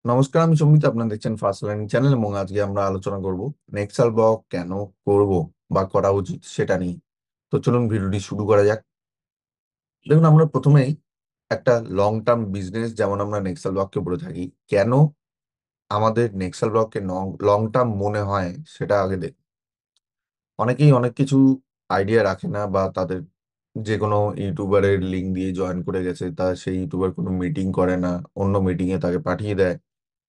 নমস্কার, আমি সম্মিত। আপনারা দেখছেন ফার্স্ট লার্নিং চ্যানেল এবং আজকে আমরা আলোচনা করব নেক্সাল ব্লক কেন করব বা করা উচিত সেটা নিয়ে। তো চলুন ভিডিওটি শুরু করা যাক। দেখুন, আমরা প্রথমেই একটা লং টার্ম বিজনেস যেমন আমরা নেক্সাল ব্লককে বলে থাকি, কেন আমাদের নেক্সাল ব্লককে লং টার্ম মনে হয় সেটা আগে দেখ। অনেকেই অনেক কিছু আইডিয়া রাখে না, বা তাদের যে কোনো ইউটিউবারের লিঙ্ক দিয়ে জয়েন করে গেছে, তা সেই ইউটিউবার কোনো মিটিং করে না, অন্য মিটিং এ তাকে পাঠিয়ে দেয়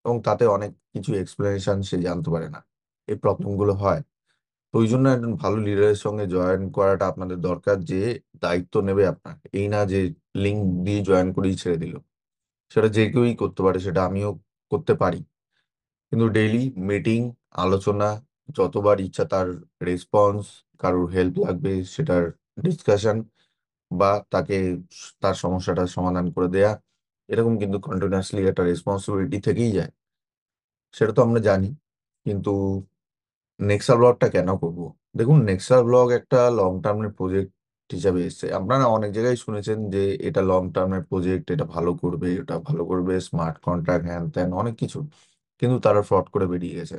এবং তাতে অনেক কিছু এক্সপ্লেনেশন সে জানতে পারে না। এই প্রবলেম গুলো হয়। তো ওই জন্য একজন ভালো লিডারের সঙ্গে জয়েন করাটা আপনাদের দরকার, যে দায়িত্ব নেবে আপনার, এই না যে লিঙ্ক দিয়ে জয়েন করেই ছেড়ে দিল। সেটা যে কেউই করতে পারে, সেটা আমিও করতে পারি। কিন্তু ডেইলি মিটিং, আলোচনা, যতবার ইচ্ছা তার রেসপন্স, কারোর হেল্প লাগবে সেটার ডিসকাশন, বা তাকে তার সমস্যাটার সমাধান করে দেয়া, এরকম কিন্তু কন্টিনিউয়াসলি একটা রেসপন্সিবিলিটি থেকেই যায়। সেটা তো আমরা জানি। কিন্তু নেক্সা ব্লগটা কেন করব? দেখুন, নেক্সা ব্লগ একটা লং টার্মের প্রজেক্ট হিসাবে এসেছে। আপনারা অনেক জায়গায় শুনেছেন যে এটা লং টার্মের প্রজেক্ট, এটা ভালো করবে, এটা ভালো করবে, স্মার্ট কন্ট্রাক্ট, হ্যান ত্যান অনেক কিছু। কিন্তু তারা ফ্রড করে বেরিয়ে গেছে।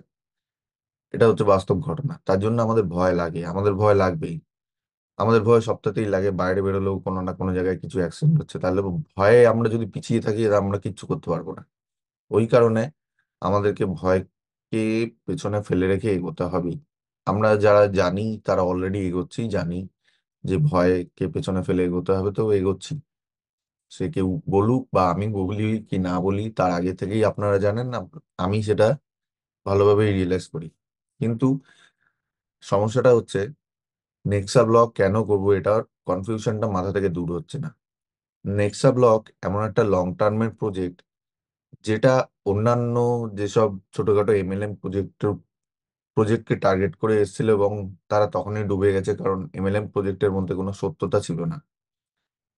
এটা হচ্ছে বাস্তব ঘটনা। তার জন্য আমাদের ভয় লাগে, আমাদের ভয় লাগবেই। আমাদের ভয় সপ্তাহতেই লাগে, বাইরে বেরোলেও কোনো না কোনো জায়গায় কিছু অ্যাক্সিডেন্ট হচ্ছে, তাহলে ভয়ে আমরা যদি পিছিয়ে থাকি আমরা কিচ্ছু করতে পারবো না। ওই কারণে আমাদেরকে ভয়কে পেছনে ফেলে রেখে এগোতে হবে। আমরা যারা জানি তারা অলরেডি এগোচ্ছি, জানি যে ভয়কে পেছনে ফেলে এগোতে হবে, তো এগোচ্ছি। সে কেউ বলুক বা আমি বলি কি না বলি, তার আগে থেকেই আপনারা জানেন না, আমি সেটা ভালোভাবেই রিয়েলাইজ করি। কিন্তু সমস্যাটা হচ্ছে, নেক্সা ব্লক কেন করবো এটার কনফিউশনটা মাথা থেকে দূর হচ্ছে না। নেক্সা ব্লক এমন একটা লং টার্মের প্রজেক্ট, যেটা অন্যান্য যেসব ছোটখাটো এমএলএম প্রজেক্টকে টার্গেট করে এসেছিল, এবং তারা তখনই ডুবে গেছে, কারণ এমএলএম প্রজেক্টের মধ্যে কোনো সত্যতা ছিল না।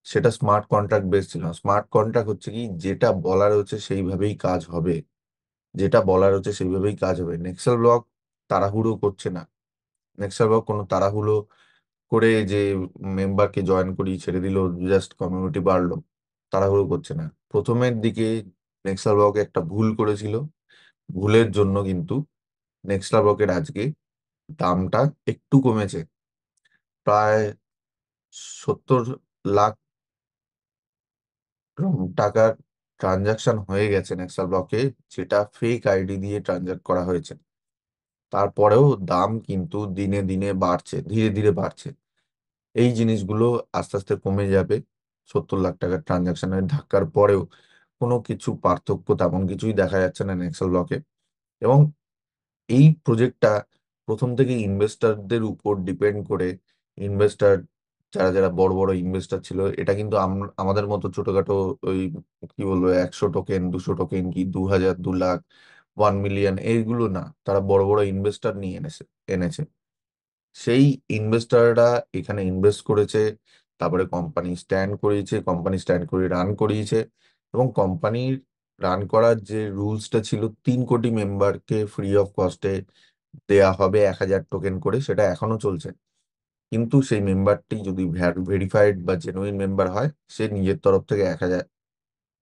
সেটা স্মার্ট কন্ট্রাক্ট বেস ছিল। স্মার্ট কন্ট্রাক্ট হচ্ছে কি, যেটা বলার হচ্ছে সেইভাবেই কাজ হবে। যেটা বলার হচ্ছে সেইভাবেই কাজ হবে। নেক্সেল ব্লক তাড়াহুড়ো করছে না। নেক্সেল ব্লক কোনো তাড়াহুড়ো করে যে মেম্বারকে জয়েন করিয়ে ছেড়ে দিল, জাস্ট কমিউনিটি বাড়লো, তাড়াহুড়ো করছে না। প্রথমের দিকে নেক্সেল ব্লক একটা ভুল করেছিল। ভুলের জন্য কিন্তু নেক্সট ব্লকের আজকে দামটা একটু কমেছে। প্রায় 70 লাখ টাকার ট্রানজাকশন হয়ে গেছে নেক্সা ব্লকে, যেটা ফেক আইডি দিয়ে ট্রানজাক্ট করা হয়েছে। তারপরেও দাম কিন্তু দিনে দিনে বাড়ছে, ধীরে ধীরে বাড়ছে। এই জিনিসগুলো আস্তে আস্তে কমে যাবে। 70 লাখ টাকার ট্রানজাকশনের ধাক্কার পরেও কোনো কিছু পার্থক্য তেমন কিছুই দেখা যাচ্ছে না নেক্সা ব্লকে। এবং এই প্রজেক্টটা প্রথম থেকে ইনভেস্টরদের উপর ডিপেন্ড করে, ইনভেস্টর যারা যারা বড় বড় ইনভেস্টর ছিল, এটা কিন্তু আমাদের মতো ছোটখাটো ওই কি বলবো 100 টোকেন, 200 টোকেন, কি 2000, 2 লাখ, 1 মিলিয়ন, এইগুলো না, তারা বড় বড় ইনভেস্টর নিয়ে এনেছে। সেই ইনভেস্টররা এখানে ইনভেস্ট করেছে, তারপরে কোম্পানি স্ট্যান্ড করিয়েছে, কোম্পানি স্ট্যান্ড করে রান করিয়েছে। এবং কোম্পানির রান করার যে রুলসটা ছিল, 3 কোটি মেম্বারকে ফ্রি অফ কস্টে দেয়া হবে 1000 টোকেন করে, সেটা এখনো চলছে। কিন্তু সেই মেম্বারটি যদি ভেরিফাইড বা জেনুইন মেম্বার হয়, সে নিজের তরফ থেকে 1000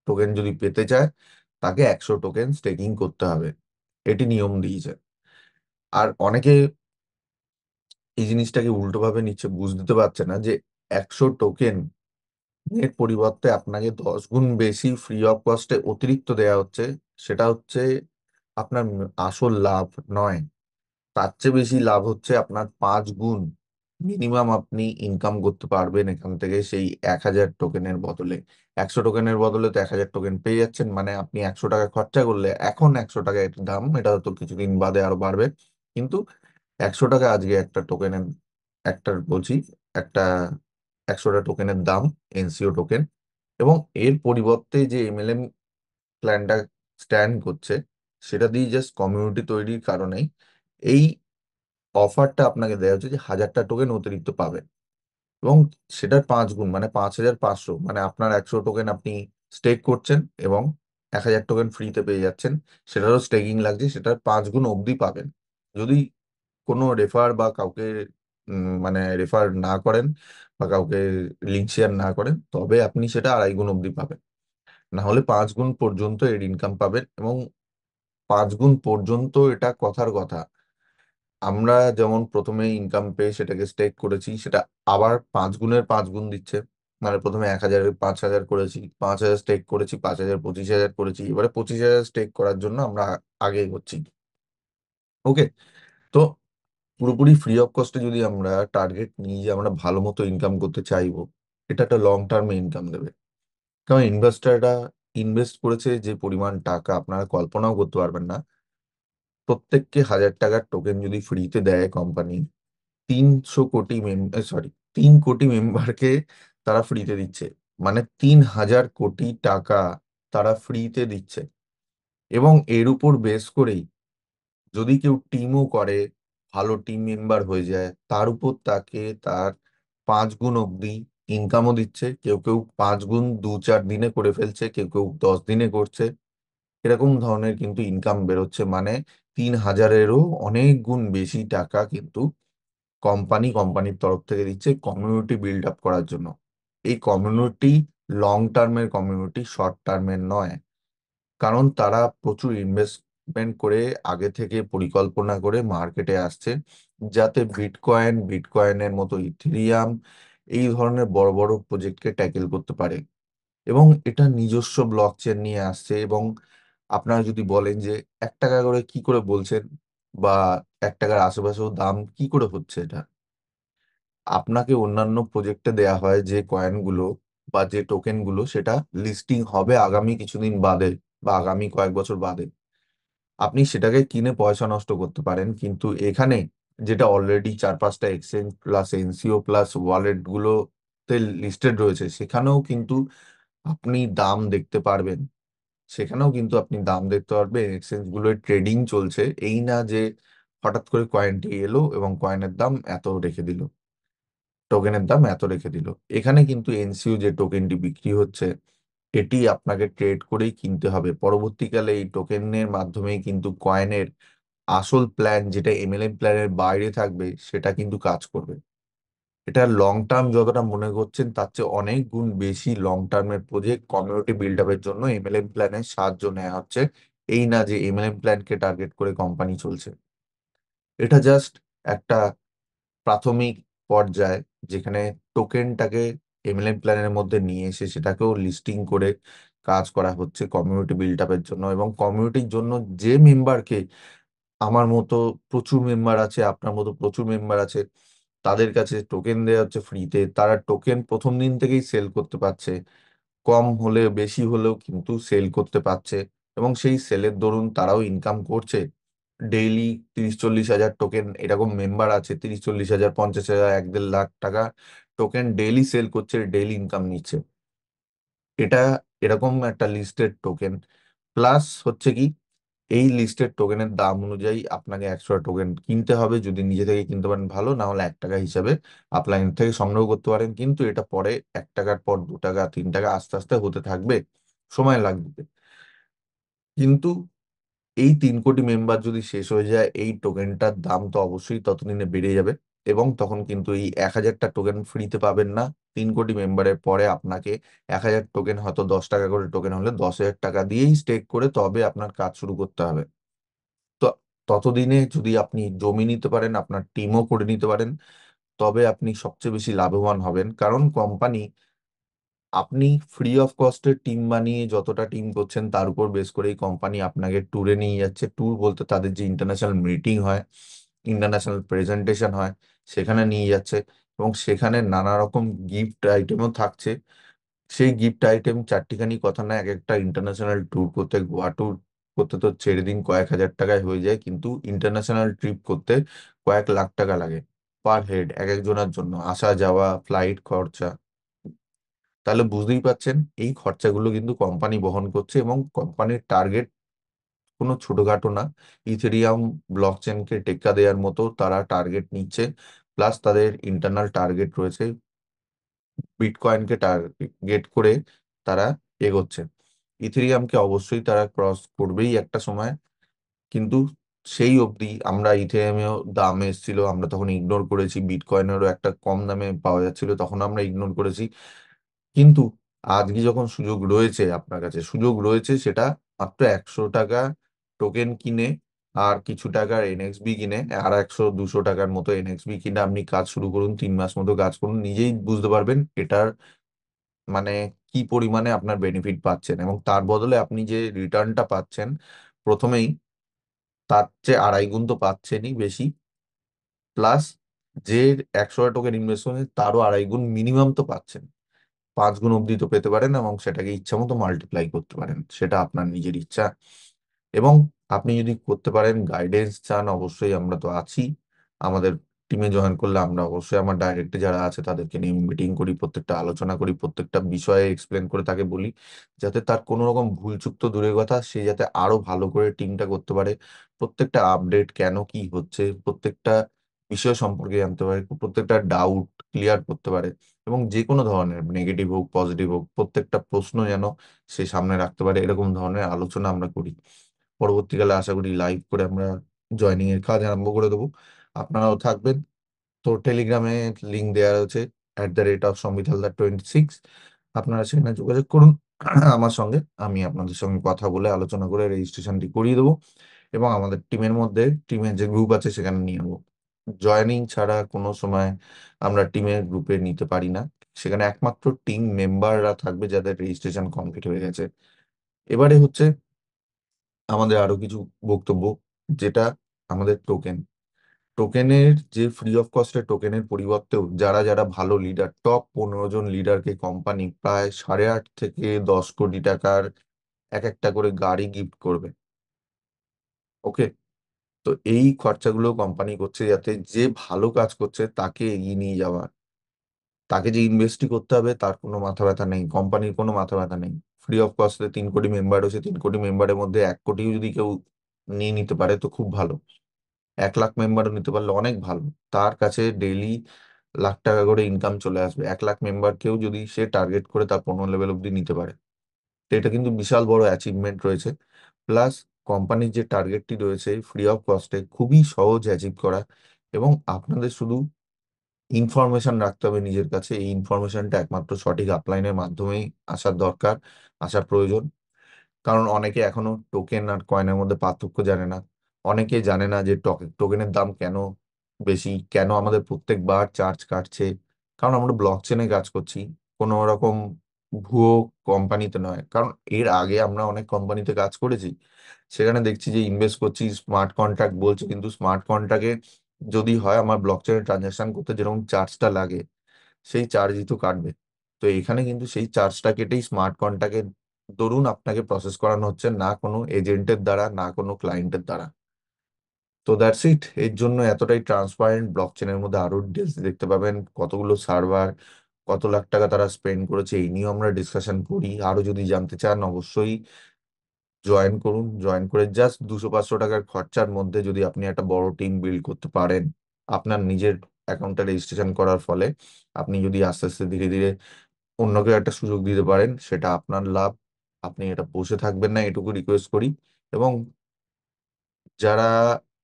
টোকেন যদি পেতে চায়, তাকে 100 টোকেন স্টেকিং করতে হবে। এটি নিয়ম দিয়েছে। আর অনেকে এই জিনিসটাকে উল্টোভাবে নিচ্ছে, দিতে পারছে না যে 100 টোকেন এর পরিবর্তে আপনাকে 10 গুণ বেশি ফ্রি অফ কস্টে অতিরিক্ত দেয়া হচ্ছে। সেটা হচ্ছে আপনার আসল লাভ নয়। তার চেয়ে বেশি লাভ হচ্ছে আপনার 5 গুণ মিনিমাম আপনি ইনকাম করতে পারবেন এখান থেকে, সেই 1000 টোকেনের বদলে। 100 টোকেনের বদলে তো 1000 টোকেন পেয়ে যাচ্ছেন, মানে আপনি 100 টাকা খরচা করলে, এখন 100 টাকা এর দাম, এটা তো কিছুদিন বাদে আরো বাড়বে। কিন্তু 100 টাকা আজকে একটা টোকেনের, একটা বলছি, একটা 100টা টোকেনের দাম, এনসিও টোকেন। এবং এর পরিবর্তে যে এমএলএম প্ল্যানটা স্ট্যান্ড করছে, সেটা দিয়ে জাস্ট কমিউনিটি তৈরির কারণেই এই অফারটা আপনাকে দেওয়া হচ্ছে, যে 1000টা টোকেন অতিরিক্ত পাবেন। এবং সেটার 5 গুণ মানে 5500, মানে আপনার 100 টোকেন আপনি স্টেক করছেন এবং 1000 টোকেন ফ্রিতে পেয়ে যাচ্ছেন। সেটারও স্টেকিং লাগছে, সেটার 5 গুণ অবধি পাবেন। যদি কোনো রেফার বা কাউকে মানে রেফার না করেন, বা কাউকে লিঙ্ক শেয়ার না করেন, তবে আপনি সেটা 2.5 গুণ অবধি পাবেন। না হলে 5 গুণ পর্যন্ত এর ইনকাম পাবেন। এবং 5 গুণ পর্যন্ত এটা কথার কথা। আমরা যেমন প্রথমে ইনকাম পেয়ে সেটাকে স্টেক করেছি, সেটা আবার 5 গুণের 5 গুণ দিচ্ছে। মানে প্রথমে 1,000-এর 5,000 করেছি, 5,000 স্টেক করেছি, 5,000 25,000 করেছি, এবারে 25,000 স্টেক করার জন্য আমরা আগে এগোচ্ছি। ওকে। তো পুরোপুরি ফ্রি অফ কস্টে যদি আমরা টার্গেট নিই যে আমরা ভালো মতো ইনকাম করতে চাইবো, এটা একটা লং টার্মে ইনকাম দেবে। কারণ ইনভেস্টাররা ইনভেস্ট করেছে যে পরিমাণ টাকা আপনারা কল্পনাও করতে পারবেন না। প্রত্যেককে 1,000 টাকার টোকেন যদি ফ্রিতে দেয় কোম্পানি, 300 কোটি সরি 3 কোটি মেম্বারকে তারা ফ্রিতে দিচ্ছে। মানে 3,000 কোটি টাকা তারা ফ্রিতে দিচ্ছে। এবং এর উপর বেস করেই যদি কেউ টিমও করে, ভালো টিম মেম্বার হয়ে যায়, তার উপর তাকে তার 5 গুণ অব্দি ইনকামও দিচ্ছে। কেউ কেউ 5 গুণ 2-4 দিনে করে ফেলছে, কেউ কেউ 10 দিনে করছে। এরকম ধরনের কিন্তু ইনকাম বেরোচ্ছে। মানে 3,000-এরও অনেক গুণ বেশি টাকা কিন্তু কোম্পানির তরফ থেকে দিচ্ছে কমিউনিটি বিল্ড আপ করার জন্য। এই কমিউনিটি লং টার্মের কমিউনিটি, শর্ট টার্মের নয়। কারণ তারা প্রচুর ইনভেস্টমেন্ট করে আগে থেকে পরিকল্পনা করে মার্কেটে আসছে, যাতে বিটকয়েনের মতো ইথেরিয়াম এই ধরনের বড় বড় প্রজেক্টকে ট্যাকেল করতে পারে। এবং এটা নিজস্ব ব্লক চেন নিয়ে আসছে। এবং আপনারা যদি বলেন যে 1 টাকা করে কি করে বলছেন, বা 1 টাকার আশেপাশেও দাম কি করে হচ্ছে, এটা আপনাকে অন্যান্য প্রজেক্টে দেয়া হয় যে কয়েনগুলো বা যে টোকেনগুলো, সেটা লিস্টিং হবে আগামী কিছুদিন বাদে বা আগামী কয়েক বছর বাদে। আপনি সেটাকে কিনে পয়সা নষ্ট করতে পারেন, কিন্তু এখানে যেটা অলরেডি 4-5টা এক্সচেঞ্জ প্লাস এনসিও প্লাস ওয়ালেট গুলোতে লিস্টেড রয়েছে, সেখানেও কিন্তু আপনি দাম দেখতে পারবেন। এক্সচেঞ্জ গুলোয় ট্রেডিং চলছে। এই না যে হঠাৎ করে কয়েনটি এলো এবং কয়েনের দাম এত রেখে দিল, টোকেনের দাম এত রেখে দিল। এখানে কিন্তু এনসিইউ যে টোকেনটি বিক্রি হচ্ছে, এটি আপনাকে ট্রেড করেই কিনতে হবে। পরবর্তীকালে এই টোকেনের মাধ্যমেই কিন্তু কয়েনের আসল প্ল্যান, যেটা এমএলএম প্ল্যানের বাইরে থাকবে, সেটা কিন্তু কাজ করবে। এটা লং টার্ম যতটা মনে করছেন তার চেয়ে অনেক গুণ বেশি লং টার্মের প্রজেক্ট। কমিউনিটি বিল্ড আপের জন্য এমএলএম প্ল্যানের সাহায্য নেওয়া হচ্ছে। এই না যে এমএলএম প্ল্যানকে টার্গেট করে কোম্পানি চলছে। এটা জাস্ট একটা প্রাথমিক পর্যায়, যেখানে টোকেনটাকে এমএলএম প্ল্যানের মধ্যে নিয়ে এসে সেটাকেও লিস্টিং করে কাজ করা হচ্ছে কমিউনিটি বিল্ড আপের জন্য। এবং কমিউনিটির জন্য যে মেম্বারকে, আমার মতো প্রচুর মেম্বার আছে, আপনার মতো প্রচুর মেম্বার আছে, তাদের কাছে টোকেন দেওয়া হচ্ছে ফ্রিতে। তারা টোকেন প্রথম দিন থেকেই সেল করতে পারছে, কম হলে বেশি হলেও কিন্তু সেল করতে পারছে। এবং সেই সেলের দরুন তারাও ইনকাম করছে। ডেইলি 30-40 হাজার টোকেন এরকম মেম্বার আছে, 30-40 হাজার, 50,000, 1-1.5 লাখ টাকা টোকেন ডেইলি সেল করছে, ডেইলি ইনকাম নিচ্ছে। এটা এরকম একটা লিস্টেড টোকেন। প্লাস হচ্ছে কি, এই লিস্টেড টোকেনের দাম অনুযায়ী আপনাকে 100 টোকেন কিনতে হবে। যদি নিজে থেকে কিনতে পারেন ভালো, না হলে 1 টাকা হিসাবে আপলাইন থেকে সংগ্রহ করতে পারেন। কিন্তু এটা পরে 1 টাকার পর 2 টাকা, 3 টাকা আস্তে আস্তে হতে থাকবে, সময় লাগবে। কিন্তু এই 3 কোটি মেম্বার যদি শেষ হয়ে যায়, এই টোকেনটার দাম তো অবশ্যই ততদিনে বেড়ে যাবে। এবং তখন কিন্তু এই 1,000টা টোকেন ফ্রিতে পাবেন না। 3 কোটি মেম্বারের পরে আপনাকে 1,000 টোকেন, হয়তো 10 টাকা করে টোকেন হলে 10,000 টাকা দিয়েই স্টেক করে তবে আপনার কাজ শুরু করতে হবে। তো ততদিনে যদি আপনি জমি নিতে পারেন, আপনার টিমও করে নিতে পারেন, তবে আপনি সবচেয়ে বেশি লাভবান হবেন। কারণ কোম্পানি, আপনি ফ্রি অফ কস্টের টিম বানিয়ে যতটা টিম করছেন তার উপর বেস করেই কোম্পানি আপনাকে ট্যুরে নিয়ে যাচ্ছে। ট্যুর বলতে তাদের যে ইন্টারন্যাশনাল মিটিং হয়, ইন্টারন্যাশনাল প্রেজেন্টেশন হয়, সেখানে নিয়ে যাচ্ছে। এবং সেখানে নানা রকম গিফট আইটেমও থাকছে। সেই গিফট আইটেম চারটিখানি কথা না, এক একটা ইন্টারন্যাশনাল ট্যুর করতে, গোয়া ট্যুর করতে তো ছেড়ে দিন, কয়েক হাজার টাকায় হয়ে যায়। কিন্তু ইন্টারন্যাশনাল ট্রিপ করতে কয়েক লাখ টাকা লাগে পার হেড, এক একজনের জন্য, আসা যাওয়া, ফ্লাইট খরচা। তাহলে বুঝতেই পাচ্ছেন এই খরচাগুলো কিন্তু কোম্পানি বহন করছে। এবং কোম্পানির টার্গেট কোনো ছোটখাটো না, ইথেরিয়াম ব্লকচেনকে টেক্কা দেওয়ার মতো তারা টার্গেট নিচ্ছে। প্লাস তাদের ইন্টারনাল টার্গেট রয়েছে, বিটকয়েনকে টার্গেট করে তারা এগোচ্ছে। ইথেরিয়ামকে অবশ্যই তারা ক্রস করবেই একটা সময়। কিন্তু সেই অবধি আমরা, ইথেরিয়ামেও দাম এসেছিল, আমরা তখন ইগনোর করেছি। বিটকয়েনেরও একটা কম দামে পাওয়া যাচ্ছিল, তখন আমরা ইগনোর করেছি। কিন্তু আজকে যখন সুযোগ রয়েছে, আপনার কাছে সুযোগ রয়েছে, সেটা মাত্র 100 টাকা টোকেন কিনে আর কিছু টাকার এনএক্সবি কিনে আর 100-200 টাকার মতো এনএক্সবি কিনে আপনি কাজ শুরু করুন, 3 মাস মতো কাজ করুন, নিজেই বুঝতে পারবেন এটার মানে কি পরিমাণে আপনার বেনিফিট পাচ্ছেন, এবং তার বদলে আপনি যে রিটার্নটা পাচ্ছেন প্রথমেই তার চেয়ে 2.5 গুণ তো পাচ্ছেনই বেশি, প্লাস যে 100 টোকেন ইনভেস্ট করেন তারও 2.5 গুণ মিনিমাম তো পাচ্ছেন। 5 গুণ অব্দি তো পেতে পারেন, এবং সেটাকে ইচ্ছা মতো মাল্টিপ্লাই করতে পারেন, সেটা আপনার নিজের ইচ্ছা। এবং আপনি যদি করতে পারেন, গাইডেন্স চান, অবশ্যই আমরা তো আছি। আমাদের টিমে জয়েন করলে আমরা অবশ্যই আমার ডাইরেক্টে যারা আছে তাদেরকে নিয়ে মিটিং করি, প্রত্যেকটা আলোচনা করি, প্রত্যেকটা বিষয়ে এক্সপ্লেন করে তাকে বলি, যাতে তার কোনো রকম ভুলচুক তো দূরের কথা, সে যাতে আরো ভালো করে টিমটা করতে পারে, প্রত্যেকটা আপডেট কেন কি হচ্ছে প্রত্যেকটা বিষয় সম্পর্কে জানতে পারে, প্রত্যেকটা ডাউট ক্লিয়ার করতে পারে, এবং যে কোনো ধরনের নেগেটিভ হোক পজিটিভ হোক প্রত্যেকটা প্রশ্ন যেন সে সামনে রাখতে পারে, এরকম ধরনের আলোচনা আমরা করি। পরবর্তীকালে আশা করি লাইভ করে আমরা জয়নিং এর কাজ আরম্ভ করে দেবো, আপনারাও থাকবেন। তো টেলিগ্রামে লিঙ্ক দেওয়া আছে, @সম্বিত হালদার 26। আপনারা সেখানে যোগাযোগ করুন আমার সঙ্গে, আমি আপনাদের সঙ্গে কথা বলে আলোচনা করে রেজিস্ট্রেশনটি করিয়ে দেবো, এবং আমাদের টিমের মধ্যে টিমের যে গ্রুপ আছে সেখানে নিয়ে নেবো। জয়নিং ছাড়া কোনো সময় আমরা টিমের গ্রুপে নিতে পারি না, সেখানে একমাত্র টিম মেম্বাররা থাকবে যাদের রেজিস্ট্রেশন কমপ্লিট হয়ে গেছে। এবারে হচ্ছে আমাদের আরো কিছু বক্তব্য, যেটা আমাদের টোকেনের যে ফ্রি অফ কস্টের টোকেনের পরিবর্তেও যারা যারা ভালো লিডার, টপ 15 জন লিডারকে কোম্পানি প্রায় 8.5 থেকে 10 কোটি টাকার এক একটা করে গাড়ি গিফট করবে। ওকে, তো এই খরচাগুলো কোম্পানি করছে যাতে যে ভালো কাজ করছে তাকে এগিয়ে নিয়ে যাওয়া, তাকে যে ইনভেস্টই করতে হবে তার কোনো মাথা ব্যথা নেই, কোম্পানির কোনো মাথা ব্যথা নেই। ফ্রি অফ কস্টে 3 কোটি মেম্বার হচ্ছে, 3 কোটি মেম্বারের মধ্যে 1 কোটিও যদি কেউ নিয়ে নিতে পারে তো খুব ভালো, 1 লাখ মেম্বারও নিতে পারলে অনেক ভালো। তার কাছে ডেইলি লাখ টাকা করে ইনকাম চলে আসবে, 1 লাখ মেম্বারকেও যদি সে টার্গেট করে তার 15 লেভেল অব্দি নিতে পারে, তো এটা কিন্তু বিশাল বড় অ্যাচিভমেন্ট রয়েছে। প্লাস কোম্পানির যে টার্গেটটি রয়েছে ফ্রি অফ কস্টে খুবই সহজ অ্যাচিভ করা, এবং আপনাদের শুধু ইনফরমেশন রাখতে হবে নিজের কাছে, এই ইনফরমেশনটা একমাত্র সঠিক আপলাইনের মাধ্যমেই আসার দরকার, আসার প্রয়োজন। কারণ অনেকে এখনো টোকেন আর কয়েনের মধ্যে পার্থক্য জানে না, অনেকে জানে না যে টোকেনের দাম কেন বেশি, কেন আমাদের প্রত্যেকবার চার্জ কাটছে, কারণ আমরা ব্লক চেনে কাজ করছি, কোনো রকম ভুয়ো কোম্পানিতে নয়। কারণ এর আগে আমরা অনেক কোম্পানিতে কাজ করেছি, সেখানে দেখছি যে ইনভেস্ট করছি স্মার্ট কন্ট্রাক্ট বলছে, কিন্তু স্মার্ট কন্ট্রাক্টে যদি হয় আমার ব্লক চেনে ট্রানজাকশন করতে যেরকম চার্জটা লাগে সেই চার্জই তো কাটবে। তো এখানে কিন্তু সেই চার্জটা কেটেই স্মার্ট কন্ট্রাক্টের দরুন আপনাকে প্রসেস করানো হচ্ছে, না কোনো এজেন্টের দ্বারা না কোনো ক্লায়েন্টের দ্বারা। তো দ্যাটস ইট, এর জন্য এতটাই ট্রান্সপারেন্ট, ব্লকচেনের মধ্যে আরো ডিটেলস দেখতে পাবেন, কতগুলো সার্ভার, কত লাখ টাকা তারা স্পেন্ড করেছে, এই নিয়েও আমরা ডিসকাশন করি। আরো যদি জানতে চান অবশ্যই জয়েন করুন, জয়েন করে জাস্ট 200-500 টাকার খরচার মধ্যে যদি আপনি একটা বড় টিম বিল্ড করতে পারেন আপনার নিজের অ্যাকাউন্টে রেজিস্ট্রেশন করার ফলে, আপনি যদি আস্তে আস্তে ধীরে ধীরে অন্যকে একটা সুযোগ দিতে পারেন, সেটা আপনার লাভ। আপনি এটা বসে থাকবেন না, এটুকু রিকোয়েস্ট করি। এবং যারা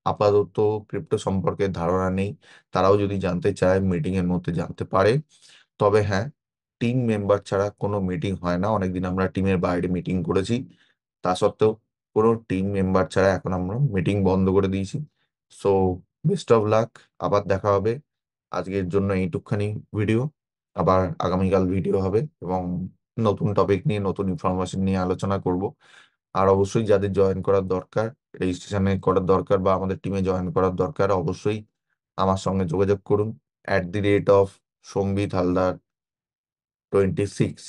আপাতত ক্রিপ্টো সম্পর্কে ধারণা নেই তারাও যদি জানতে চায় মিটিং এর মধ্যে জানতে পারে। তবে হ্যাঁ, টিম মেম্বার ছাড়া কোনো মিটিং হয় না, অনেকদিন আমরা টিমের বাইরে মিটিং করেছি, তা সত্ত্বেও কোনো টিম মেম্বার ছাড়া এখন আমরা মিটিং বন্ধ করে দিয়েছি। সো বেস্ট অফ লাক, আবার দেখা হবে। আজকের জন্য এইটুকখানি ভিডিও, আবার আগামীকাল ভিডিও হবে, এবং নতুন টপিক নিয়ে নতুন ইনফরমেশন নিয়ে আলোচনা করব। আর অবশ্যই যাদের জয়েন করার দরকার, রেজিস্ট্রেশনে করার দরকার বা আমাদের টিমে জয়েন করার দরকার, অবশ্যই আমার সঙ্গে যোগাযোগ করুন। @সম্বিত হালদার 26,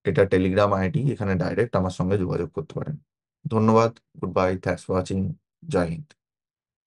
এটা টেলিগ্রাম আইডি, এখানে ডাইরেক্ট আমার সঙ্গে যোগাযোগ করতে পারেন। ধন্যবাদ, good bye, thanks for watching, জয় হিন্দ।